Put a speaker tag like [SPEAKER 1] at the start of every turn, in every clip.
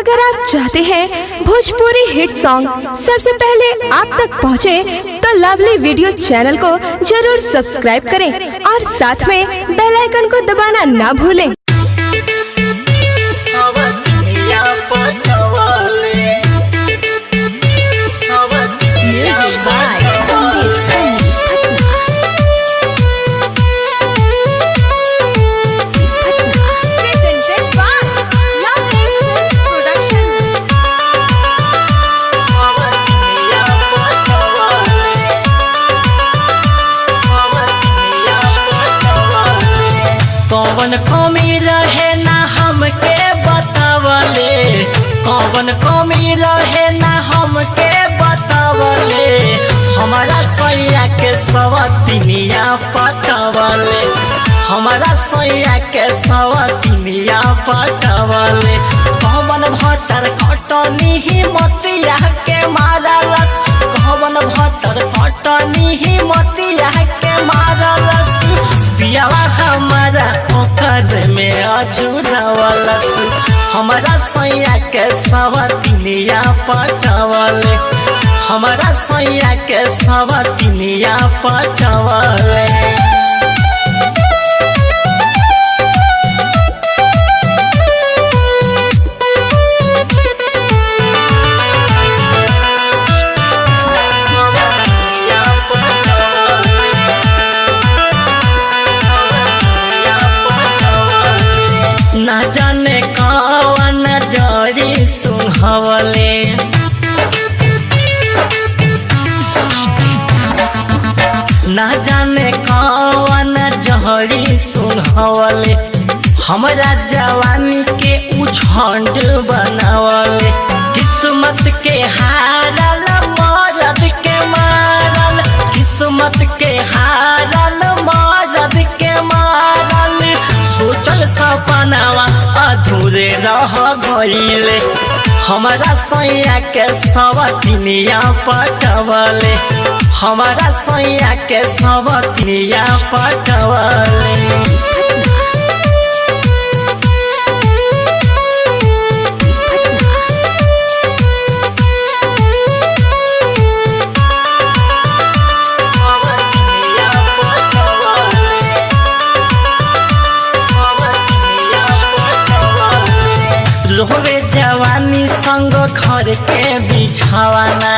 [SPEAKER 1] अगर आप चाहते हैं भोजपुरी हिट सॉन्ग सबसे पहले आप तक पहुंचे, तो लवली वीडियो चैनल को जरूर सब्सक्राइब करें और साथ में बेल आइकन को दबाना ना भूलें।
[SPEAKER 2] कौन कमी रहे ना हमके बतावले, कौन कमी रहे ना हमके बतावले, हमारा सैया के सवतिनिया पटावले, हमारा सैया के सवतिनिया पटावले। कौन भतर खटनी ही मतिया के मारलस, कौन भतर खटनी ही मतिया के मारलस, बियावा हमारा ओकर में अझुरावलस, हमारा सैया के सवतिनिया पटावले, हमारा सैया के सवतिनिया पटावले। ना जाने कौन जड़ी सुनहवले, ना जाने कौन जड़ी सुनहवले, हमारा जवानी के उछंड बनावले, किस्मत के हारल मरद के मारल, किस्मत के हारल मरद के मारल, सोचल सपनावा अधूरे रह गइले, हमारा सैया के सवतिनिया पटावले, हमारा सैया के सवतिनिया पटावले। रोवे जवानी संग घर के बिछावाना,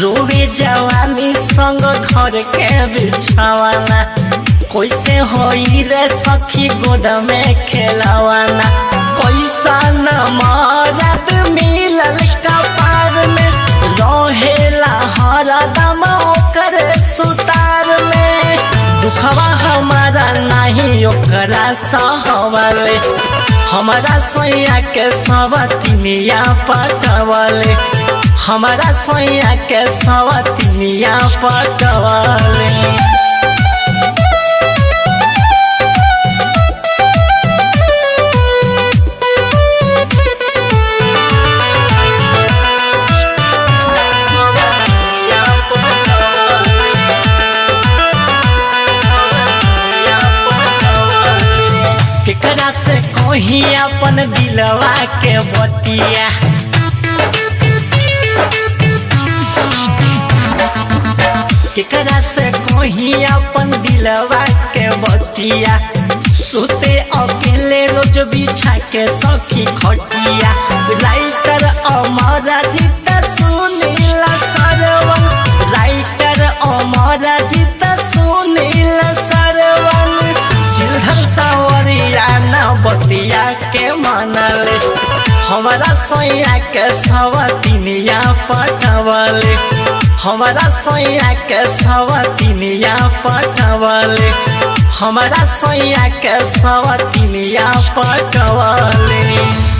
[SPEAKER 2] रोवे जवानी संग घर के बिछावाना, कैसे होई रे सखी गोद में खेलावाना, कैसा न मरद मिलल कपार में, रहेला हरदम ओकर सुतार में, दुखवा हमारा नहीं ओकरा सहवले, हमारा सैया के सवतिनिया पटावले, हमारा सैया के सवतिनिया पटावले। केकरा से कहीं अपन दिलवा के बतिया, केकरा से कहीं अपन दिलवा के बतिया, सुते अकेले रोज बिछा के सखी खटिया, राइटर अमरजीत सुनील सरवन, राइटर अमरजीत सुनील सरवन, सिलहर सावरिया ना बतिया के मानले, हमारा सैया के सवतिनिया पटावले, हमारा सैया के सवतिनिया पटावले, हमारा सैया के सवतिनिया पटावले।